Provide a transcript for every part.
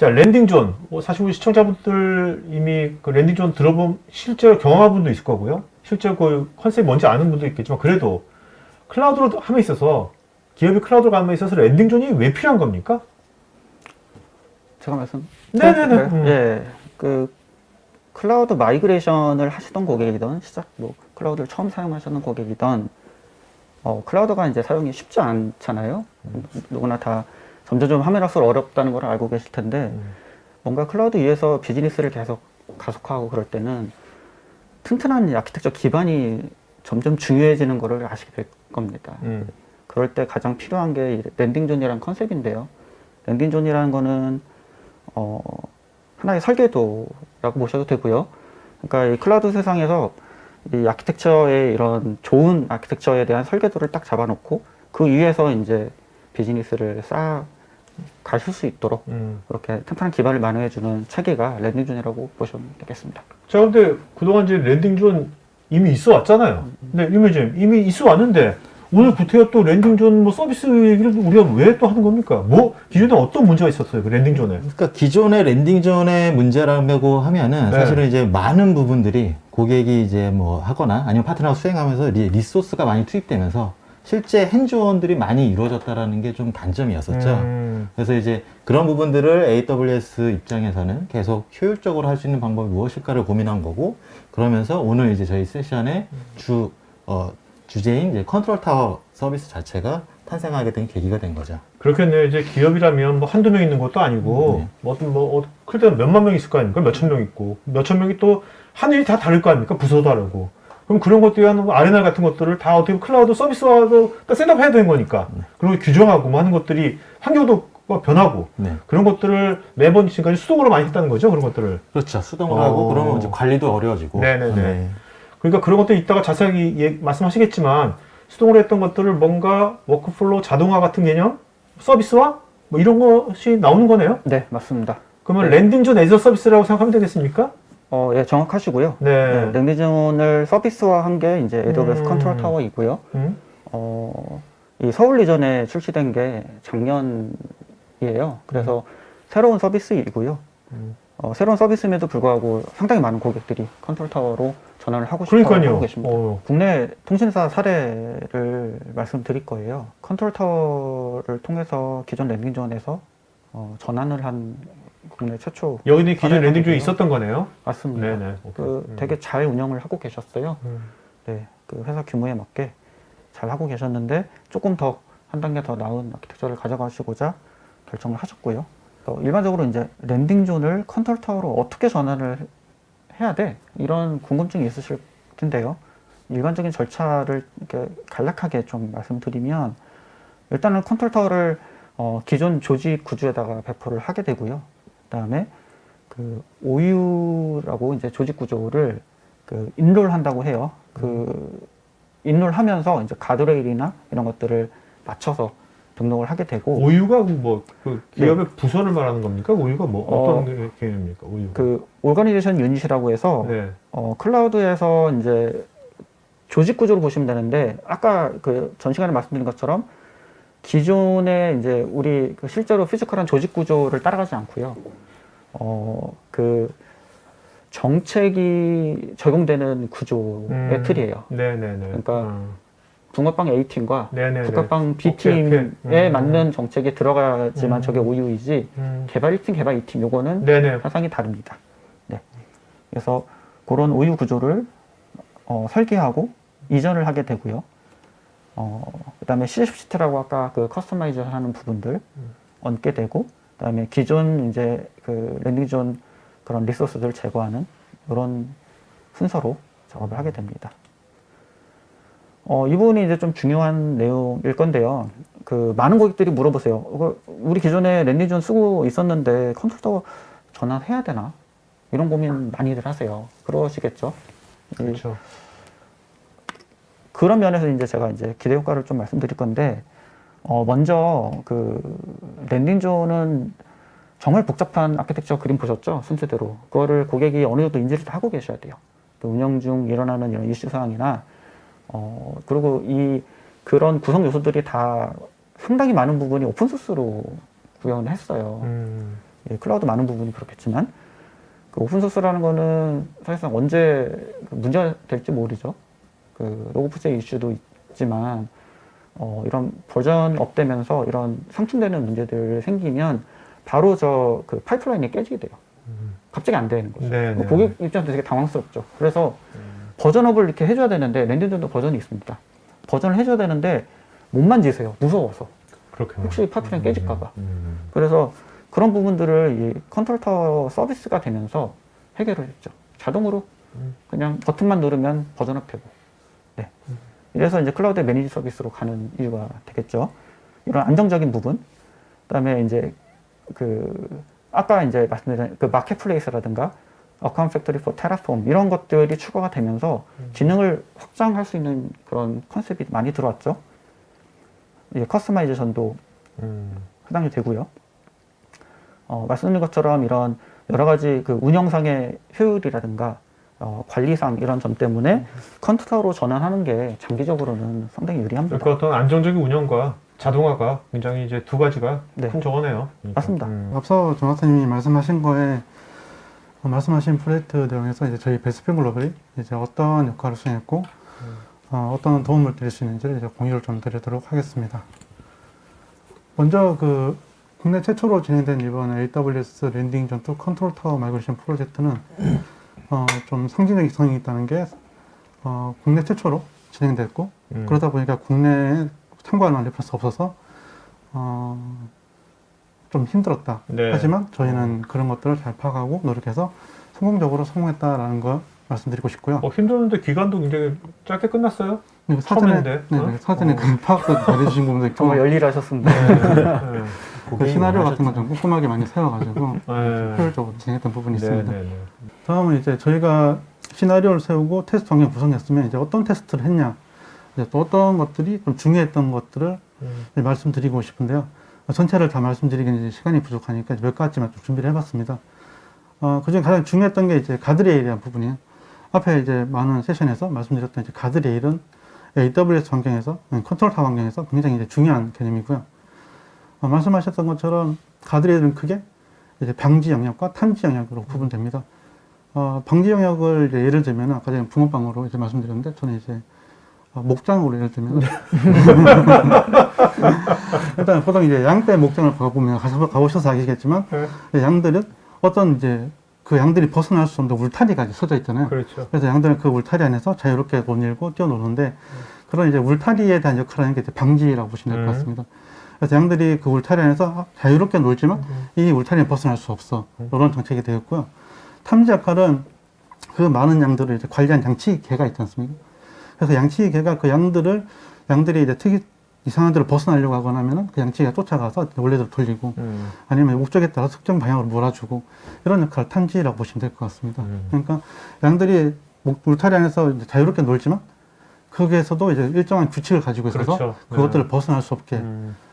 자, 랜딩존. 사실 우리 시청자분들 이미 그 랜딩존 들어본 실제로 경험한 분도 있을 거고요. 실제 그 컨셉이 뭔지 아는 분도 있겠지만 그래도 클라우드로 함에 있어서 기업이 클라우드로 함에 있어서 랜딩존이 왜 필요한 겁니까? 제가 말씀. 네네네. 예, 그 클라우드 마이그레이션을 하시던 고객이든 뭐 클라우드를 처음 사용하시는 고객이든 클라우드가 이제 사용이 쉽지 않잖아요. 누구나 다 점점 하면 할수록 어렵다는 걸 알고 계실 텐데 뭔가 클라우드 위에서 비즈니스를 계속 가속화하고 그럴 때는 튼튼한 아키텍처 기반이 점점 중요해지는 것을 아시게 될 겁니다. 그럴 때 가장 필요한 게 랜딩존이라는 컨셉인데요. 랜딩존이라는 거는 하나의 설계도라고 보셔도 되고요. 그러니까 이 클라우드 세상에서 이 아키텍처의 이런 좋은 아키텍처에 대한 설계도를 딱 잡아놓고 그 위에서 이제 비즈니스를 쌓아 가실 수 있도록 그렇게 튼튼한 기반을 마련해주는 체계가 랜딩존이라고 보시면 되겠습니다. 자, 근데 그동안 이제 랜딩존 이미 있어 왔잖아요. 근데 유명해님 이미 있어 왔는데 오늘 구태여 또 랜딩존 뭐 서비스 얘기를 우리가 왜 또 하는 겁니까? 뭐 기존에 어떤 문제가 있었어요? 그 랜딩존에? 그러니까 기존의 랜딩존의 문제라고 하면은 네. 사실은 이제 많은 부분들이 고객이 이제 뭐 하거나 아니면 파트너가 수행하면서 리소스가 많이 투입되면서 실제 핸즈온들이 많이 이루어졌다라는 게 좀 단점이었었죠. 그래서 이제 그런 부분들을 AWS 입장에서는 계속 효율적으로 할 수 있는 방법이 무엇일까를 고민한 거고, 그러면서 오늘 이제 저희 세션의 주제인 이제 컨트롤 타워 서비스 자체가 탄생하게 된 계기가 된 거죠. 그렇겠네요. 이제 기업이라면 뭐 한두 명 있는 것도 아니고 클 때는 몇만 명 있을 거 아닙니까? 몇천 명 있고 몇천 명이 또 하늘이 다 다를 거 아닙니까? 부서도 다르고. 그럼 그런 것들에 대한 뭐 아레나 같은 것들을 다 어떻게 보면 클라우드 서비스화로 셋업해야 되는 거니까. 그리고 규정하고 뭐 하는 것들이 환경도 변하고 그런 것들을 매번 지금까지 수동으로 많이 했다는 거죠. 그런 것들을. 그렇죠. 수동으로 하고 그러면 이제 관리도 어려워지고. 네네네. 그러니까 그런 것들 이따가 자세하게 말씀하시겠지만 수동으로 했던 것들을 뭔가 워크플로우 자동화 같은 개념, 서비스화 뭐 이런 것이 나오는 거네요. 네, 맞습니다. 그러면 랜딩존 애저 서비스라고 생각하면 되겠습니까? 예, 정확하시고요. 네. 랜딩존을 서비스화한 게 이제 AWS 컨트롤 타워이고요. 이 서울 리전에 출시된 게 작년이에요. 그래서 새로운 서비스이고요. 새로운 서비스임에도 불구하고 상당히 많은 고객들이 컨트롤 타워로 전환을 하고 싶어 하고 계십니다. 국내 통신사 사례를 말씀드릴 거예요. 컨트롤 타워를 통해서 기존 랜딩존에서 전환을 한 국내 최초. 여기는 기존 랜딩존이 있었던 거네요. 맞습니다. 네네. 되게 잘 운영을 하고 계셨어요. 네, 그 회사 규모에 맞게 잘 하고 계셨는데 조금 더 한 단계 더 나은 아키텍처를 가져가시고자 결정을 하셨고요. 일반적으로 이제 랜딩존을 컨트롤 타워로 어떻게 전환을 해야 돼? 이런 궁금증이 있으실 텐데요. 일반적인 절차를 이렇게 간략하게 좀 말씀드리면 일단은 컨트롤 타워를 기존 조직 구조에다가 배포를 하게 되고요. 그다음에 그 OU라고 이제 조직 구조를 그 인롤 한다고 해요. 그 인롤 하면서 이제 가드레일이나 이런 것들을 맞춰서 등록을 하게 되고. OU가 뭐 그 기업의 부서를 말하는 겁니까? OU가 뭐 어떤 개념입니까? OU. 그 오거니제이션 유닛이라고 해서 클라우드에서 이제 조직 구조를 보시면 되는데 아까 그 전 시간에 말씀드린 것처럼 기존에 이제 우리 그 실제로 피지컬한 조직 구조를 따라가지 않고요. 그 정책이 적용되는 구조의 틀이에요. 네네네. 그러니까 붕어빵 A팀과 네네네. 북어빵 B팀에 맞는 정책에 들어가지만 저게 OU이지 개발 1팀, 개발 2팀 요거는 사상이 다릅니다. 네. 그래서 그런 OU 구조를 설계하고 이전을 하게 되고요. 그 다음에 CFCT라고 아까 그 커스터마이즈 하는 부분들 얹게 되고, 그 다음에 기존 이제 그 랜딩존 그런 리소스들 제거하는 이런 순서로 작업을 하게 됩니다. 이 부분이 이제 좀 중요한 내용일 건데요. 그 많은 고객들이 물어보세요. 우리 기존에 랜딩존 쓰고 있었는데 컨트롤 타워 전환해야 되나? 이런 고민 많이들 하세요. 그러시겠죠? 그렇죠. 그런 면에서 이제 제가 이제 기대 효과를 좀 말씀드릴 건데, 먼저 그 랜딩존은 정말 복잡한 아키텍처 그림 보셨죠? 순서대로. 그거를 고객이 어느 정도 인지를 다 하고 계셔야 돼요. 또 운영 중 일어나는 이런 이슈 사항이나, 그리고 그런 구성 요소들이 다 상당히 많은 부분이 오픈소스로 구현을 했어요. 예, 클라우드 많은 부분이 그렇겠지만 그 오픈소스라는 거는 사실상 언제 문제가 될지 모르죠. 그 로그포스의 이슈도 있지만 이런 버전이 업되면서 이런 상충되는 문제들 생기면 바로 저 그 파이프라인이 깨지게 돼요. 갑자기 안 되는 거죠. 네, 네. 고객 입장에서 되게 당황스럽죠. 그래서 버전업을 이렇게 해줘야 되는데 랜딩존도 버전이 있습니다. 버전을 해줘야 되는데 못 만지세요. 무서워서. 그렇군요. 혹시 파이프라인 깨질까봐. 그래서 그런 부분들을 이 컨트롤 타워 서비스가 되면서 해결을 했죠. 자동으로 그냥 버튼만 누르면 버전업 되고. 네. 이래서 이제 클라우드 매니지 서비스로 가는 이유가 되겠죠. 이런 안정적인 부분. 그다음에 이제 아까 이제 말씀드린 그 마켓플레이스라든가 어카운트 팩토리 포 테라폼 이런 것들이 추가가 되면서 기능을 확장할 수 있는 그런 컨셉이 많이 들어왔죠. 이제 커스터마이제이션도 해당이 되고요. 말씀드린 것처럼 이런 여러 가지 그 운영상의 효율이라든가 관리상 이런 점 때문에 컨트롤로 전환하는 게 장기적으로는 상당히 유리합니다. 그러니까 어떤 안정적인 운영과 자동화가 굉장히 이제 두 가지가 네. 큰 저거네요. 맞습니다. 앞서 조나타님이 말씀하신 거에 말씀하신 프로젝트 내용에서 이제 저희 베스핀 글로벌이 이제 어떤 역할을 수행했고 어떤 도움을 드릴 수 있는지를 이제 공유를 좀 드리도록 하겠습니다. 먼저 그 국내 최초로 진행된 이번 AWS 랜딩 존 투 컨트롤 타워 마이그레이션 프로젝트는 좀 상징적 성이 있다는 게 국내 최초로 진행됐고 그러다 보니까 국내에 참고하는 레퍼런스 없어서 좀 힘들었다. 네. 하지만 저희는 그런 것들을 잘 파악하고 노력해서 성공적으로 성공했다라는 거 말씀드리고 싶고요. 힘들었는데 기간도 굉장히 짧게 끝났어요. 네, 처음인데. 사전에 그 파악도 잘해주신 부분도 있고 정말 열일하셨습니다. 네. 그 시나리오 같은 거 좀 꼼꼼하게 많이 세워가지고 네. 효율적으로 진행했던 부분이 네, 있습니다. 네, 네. 다음은 이제 저희가 시나리오를 세우고 테스트 환경 구성했으면 이제 어떤 테스트를 했냐, 이제 또 어떤 것들이 좀 중요했던 것들을 말씀드리고 싶은데요. 전체를 다 말씀드리기는 이제 시간이 부족하니까 몇 가지만 좀 준비를 해봤습니다. 그중에 가장 중요했던 게 이제 가드레일이라는 부분이에요. 앞에 이제 많은 세션에서 말씀드렸던 이제 가드레일은 AWS 환경에서, 컨트롤 타워 환경에서 굉장히 이제 중요한 개념이고요. 말씀하셨던 것처럼 가드레일은 크게 이제 방지 영역과 탐지 영역으로 구분됩니다. 방지 영역을 이제 예를 들면 아까 전에 붕어빵으로 이제 말씀드렸는데 저는 이제 목장으로 예를 들면 일단 보통 이제 양떼 목장을 가보면 가보셔서 아시겠지만 양들은 어떤 이제 그 양들이 벗어날 수 없는 울타리가 이제 서져 있잖아요. 그렇죠. 그래서 양들은 그 울타리 안에서 자유롭게 논일고 뛰어노는데 그런 이제 울타리에 대한 역할을 하는 게 이제 방지라고 보시면 될 것 같습니다. 그래서 양들이 그 울타리 안에서 자유롭게 놀지만 이 울타리에 벗어날 수 없어. 이런 정책이 되었고요. 탐지 역할은 그 많은 양들을 이제 관리한 양치개가 있지 않습니까? 그래서 양치개가 그 양들이 이제 이상한 데로 벗어나려고 하거나 하면은 그 양치개가 쫓아가서 원래대로 돌리고 아니면 목적에 따라 특정 방향으로 몰아주고 이런 역할을 탐지라고 보시면 될 것 같습니다. 그러니까 양들이 울타리 안에서 이제 자유롭게 놀지만 거기에서도 이제 일정한 규칙을 가지고 있어서 그렇죠. 그것들을 벗어날 수 없게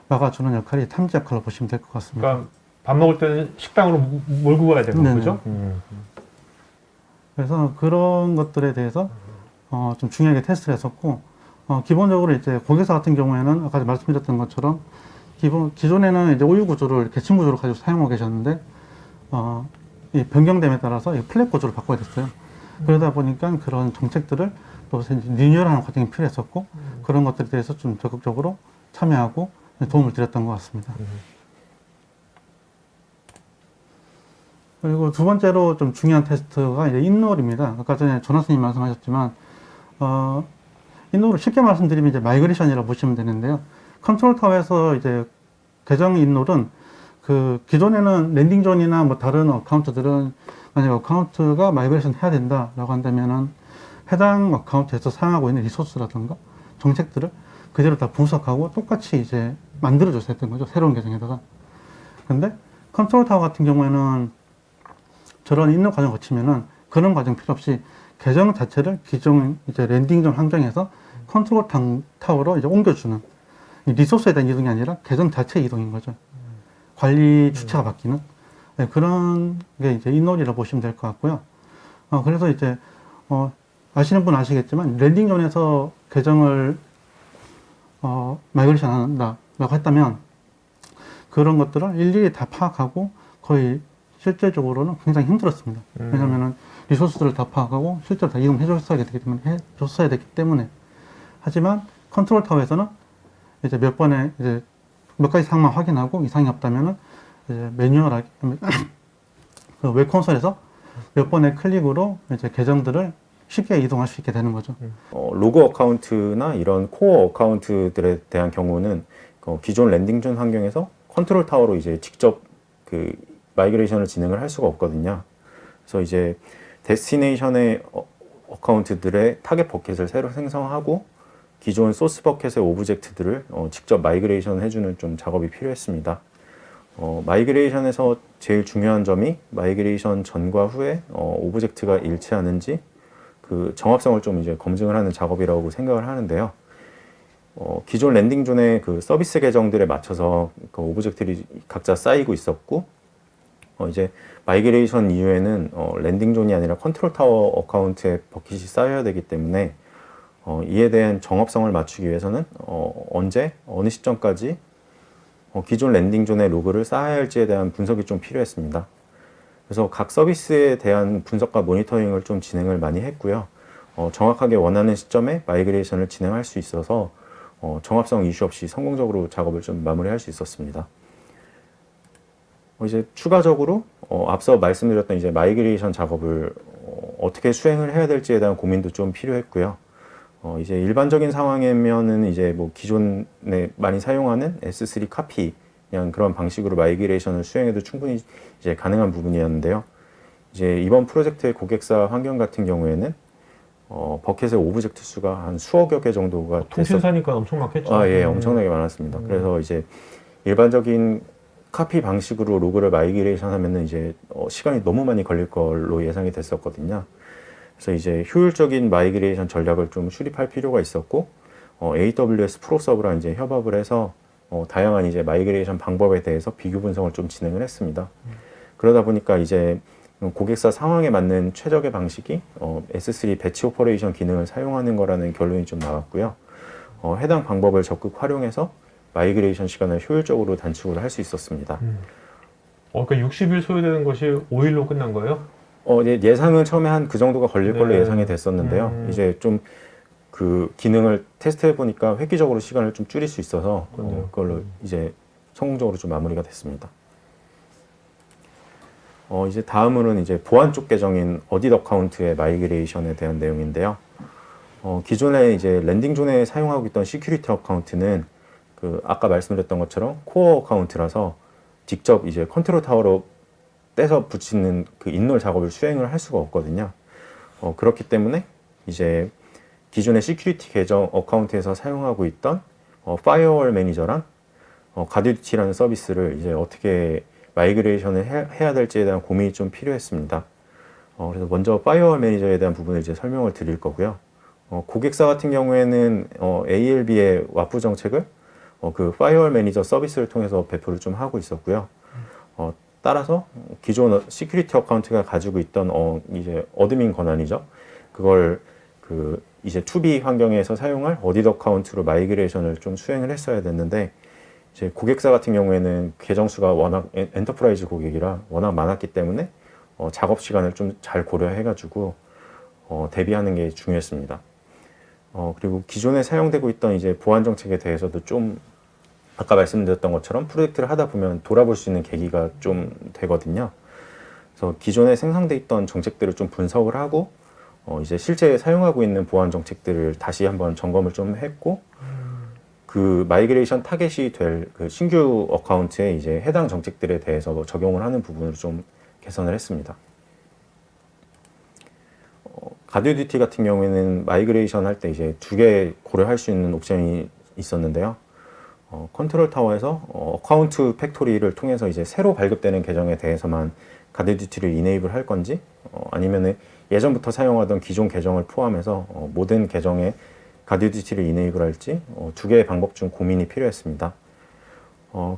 막아주는 역할이 탐지 역할로 보시면 될 것 같습니다. 그러니까 밥 먹을 때는 식당으로 몰고 가야 되는 네네. 거죠? 그래서 그런 것들에 대해서 좀 중요하게 테스트를 했었고 기본적으로 이제 고객사 같은 경우에는 아까 말씀드렸던 것처럼 기존에는 이제 OU 구조를 계층 구조로 가지고 사용하고 계셨는데 이 변경됨에 따라서 이 플랫 구조를 바꿔야 됐어요. 그러다 보니까 그런 정책들을 또 리뉴얼하는 과정이 필요했었고 그런 것들에 대해서 좀 적극적으로 참여하고 도움을 드렸던 것 같습니다. 그리고 두 번째로 좀 중요한 테스트가 이제 인롤입니다. 아까 전에 조나스님 말씀하셨지만 인롤을 쉽게 말씀드리면 이제 마이그레이션이라고 보시면 되는데요. 컨트롤 타워에서 이제 계정 인롤은 그 기존에는 랜딩 존이나 뭐 다른 어카운트들은 만약 어카운트가 마이그레이션 해야 된다라고 한다면은 해당 어카운트에서 사용하고 있는 리소스라든가 정책들을 그대로 다 분석하고 똑같이 이제 만들어줘서 했던 거죠. 새로운 계정에다가. 근데 컨트롤 타워 같은 경우에는 저런 인롤 과정 거치면은 그런 과정 필요 없이 계정 자체를 기존 이제 랜딩 존 환경에서 컨트롤 타워로 이제 옮겨주는 리소스에 대한 이동이 아니라 계정 자체 이동인 거죠. 관리 주체가 바뀌는 그런 게 이제 인롤이라고 보시면 될 것 같고요. 그래서 이제 아시는 분 아시겠지만 랜딩 존에서 계정을 마이그레이션 한다라고 했다면 그런 것들을 일일이 다 파악하고 거의 실제적으로는 굉장히 힘들었습니다. 왜냐면은 리소스들을 다 파악하고 실제로 다 이용해줬어야 되기 때문에. 하지만 컨트롤 타워에서는 이제 몇 번에 이제 몇 가지 사항만 확인하고 이상이 없다면은 이제 매뉴얼하게 그 웹 콘솔에서 몇 번의 클릭으로 이제 계정들을 쉽게 이동할 수 있게 되는 거죠. 로그 어카운트나 이런 코어 어카운트들에 대한 경우는 기존 랜딩존 환경에서 컨트롤 타워로 이제 직접 그 마이그레이션을 진행을 할 수가 없거든요. 그래서 이제 데스티네이션의 어카운트들의 타겟 버켓을 새로 생성하고 기존 소스 버켓의 오브젝트들을 직접 마이그레이션 해주는 좀 작업이 필요했습니다. 마이그레이션에서 제일 중요한 점이 마이그레이션 전과 후에 오브젝트가 일치하는지 그 정합성을 좀 이제 검증을 하는 작업이라고 생각을 하는데요. 기존 랜딩존의 그 서비스 계정들에 맞춰서 그 오브젝트들이 각자 쌓이고 있었고, 이제 마이그레이션 이후에는 랜딩존이 아니라 컨트롤 타워 어카운트에 버킷이 쌓여야 되기 때문에 이에 대한 정합성을 맞추기 위해서는 언제, 어느 시점까지 기존 랜딩존의 로그를 쌓아야 할지에 대한 분석이 좀 필요했습니다. 그래서 각 서비스에 대한 분석과 모니터링을 좀 진행을 많이 했고요. 정확하게 원하는 시점에 마이그레이션을 진행할 수 있어서 정합성 이슈 없이 성공적으로 작업을 좀 마무리할 수 있었습니다. 이제 추가적으로 앞서 말씀드렸던 이제 마이그레이션 작업을 어떻게 수행을 해야 될지에 대한 고민도 좀 필요했고요. 이제 일반적인 상황이면은 이제 뭐 기존에 많이 사용하는 S3 카피 그냥 그런 방식으로 마이그레이션을 수행해도 충분히 이제 가능한 부분이었는데요. 이제 이번 프로젝트의 고객사 환경 같은 경우에는 버켓의 오브젝트 수가 한 수억여 개 정도가 통신사니까 엄청 많겠죠. 예, 엄청나게 많았습니다. 그래서 이제 일반적인 카피 방식으로 로그를 마이그레이션 하면은 이제 시간이 너무 많이 걸릴 걸로 예상이 됐었거든요. 그래서 이제 효율적인 마이그레이션 전략을 좀 수립할 필요가 있었고, AWS 프로서브랑 이제 협업을 해서 다양한 이제 마이그레이션 방법에 대해서 비교 분석을 좀 진행을 했습니다. 그러다 보니까 이제 고객사 상황에 맞는 최적의 방식이 S3 배치 오퍼레이션 기능을 사용하는 거라는 결론이 좀 나왔고요. 해당 방법을 적극 활용해서 마이그레이션 시간을 효율적으로 단축을 할 수 있었습니다. 그러니까 60일 소요되는 것이 5일로 끝난 거예요? 예상은 처음에 한 그 정도가 걸릴 걸로 네. 예상이 됐었는데요. 이제 좀 그 기능을 테스트해 보니까 획기적으로 시간을 좀 줄일 수 있어서 그걸로 이제 성공적으로 좀 마무리가 됐습니다. 이제 다음으로는 이제 보안 쪽 계정인 어딧 어카운트의 마이그레이션에 대한 내용인데요. 기존에 이제 랜딩존에 사용하고 있던 시큐리티 어카운트는 그 아까 말씀드렸던 것처럼 코어 어카운트라서 직접 이제 컨트롤 타워로 떼서 붙이는 그 인롤 작업을 수행을 할 수가 없거든요. 그렇기 때문에 이제 기존의 시큐리티 계정 어카운트에서 사용하고 있던 파이어월 매니저랑 가드듀티라는 서비스를 이제 어떻게 마이그레이션을 해야 될지에 대한 고민이 좀 필요했습니다. 그래서 먼저 파이어월 매니저에 대한 부분을 이제 설명을 드릴 거고요. 고객사 같은 경우에는 ALB의 와프 정책을 그 파이어월 매니저 서비스를 통해서 배포를 좀 하고 있었고요. 따라서 기존 시큐리티 어카운트가 가지고 있던 이제 어드민 권한이죠. 그걸 그 이제 투비 환경에서 사용할 어딧 어카운트로 마이그레이션을 좀 수행을 했어야 됐는데, 이제 고객사 같은 경우에는 계정 수가 워낙 엔터프라이즈 고객이라 워낙 많았기 때문에 작업 시간을 좀 잘 고려해가지고 대비하는 게 중요했습니다. 그리고 기존에 사용되고 있던 이제 보안 정책에 대해서도 좀 아까 말씀드렸던 것처럼 프로젝트를 하다 보면 돌아볼 수 있는 계기가 좀 되거든요. 그래서 기존에 생성돼 있던 정책들을 좀 분석을 하고 이제 실제 사용하고 있는 보안 정책들을 다시 한번 점검을 좀 했고, 그 마이그레이션 타겟이 될 그 신규 어카운트에 이제 해당 정책들에 대해서 적용을 하는 부분을 좀 개선을 했습니다. 가드듀티 같은 경우에는 마이그레이션 할 때 이제 두 개 고려할 수 있는 옵션이 있었는데요. 컨트롤 타워에서 어카운트 팩토리를 통해서 이제 새로 발급되는 계정에 대해서만 가드듀티를 이네이블 할 건지, 아니면은 예전부터 사용하던 기존 계정을 포함해서 모든 계정에 가드듀티를 이네이블 할지 두 개의 방법 중 고민이 필요했습니다.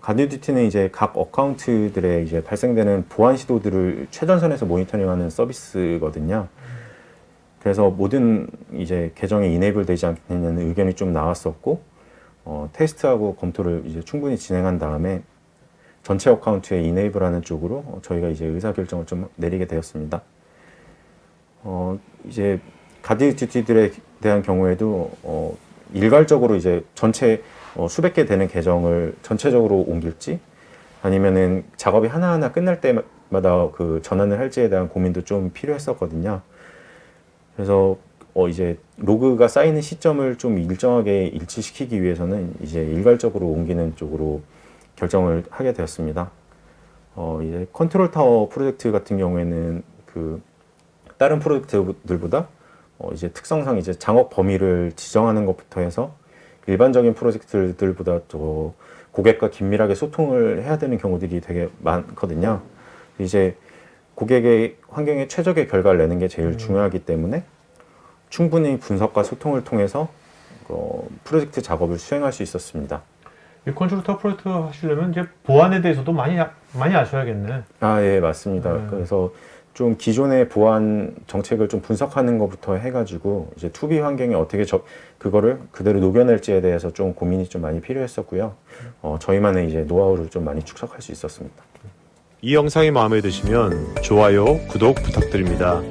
가드듀티는 이제 각 어카운트들의 이제 발생되는 보안 시도들을 최전선에서 모니터링하는 서비스거든요. 그래서 모든 이제 계정이 이네이블 되지 않느냐는 의견이 좀 나왔었고, 테스트하고 검토를 이제 충분히 진행한 다음에 전체 어카운트에 이네이블하는 쪽으로 저희가 이제 의사결정을 좀 내리게 되었습니다. 이제 가드 듀티들에 대한 경우에도 일괄적으로 이제 전체 수백 개 되는 계정을 전체적으로 옮길지 아니면은 작업이 하나하나 끝날 때마다 그 전환을 할지에 대한 고민도 좀 필요했었거든요. 그래서 이제 로그가 쌓이는 시점을 좀 일정하게 일치시키기 위해서는 이제 일괄적으로 옮기는 쪽으로 결정을 하게 되었습니다. 이제 컨트롤 타워 프로젝트 같은 경우에는 그 다른 프로젝트들보다 이제 특성상 이제 작업 범위를 지정하는 것부터 해서 일반적인 프로젝트들보다 또 고객과 긴밀하게 소통을 해야 되는 경우들이 되게 많거든요. 이제 고객의 환경에 최적의 결과를 내는 게 제일 중요하기 때문에 충분히 분석과 소통을 통해서 프로젝트 작업을 수행할 수 있었습니다. 이 컨트롤 타워 프로젝트 하시려면 이제 보안에 대해서도 많이 아셔야겠네. 예, 맞습니다. 그래서 좀 기존의 보안 정책을 좀 분석하는 것부터 해가지고 이제 투비 환경에 어떻게 그거를 그대로 녹여낼지에 대해서 좀 고민이 좀 많이 필요했었고요. 저희만의 이제 노하우를 좀 많이 축적할 수 있었습니다. 이 영상이 마음에 드시면 좋아요, 구독 부탁드립니다.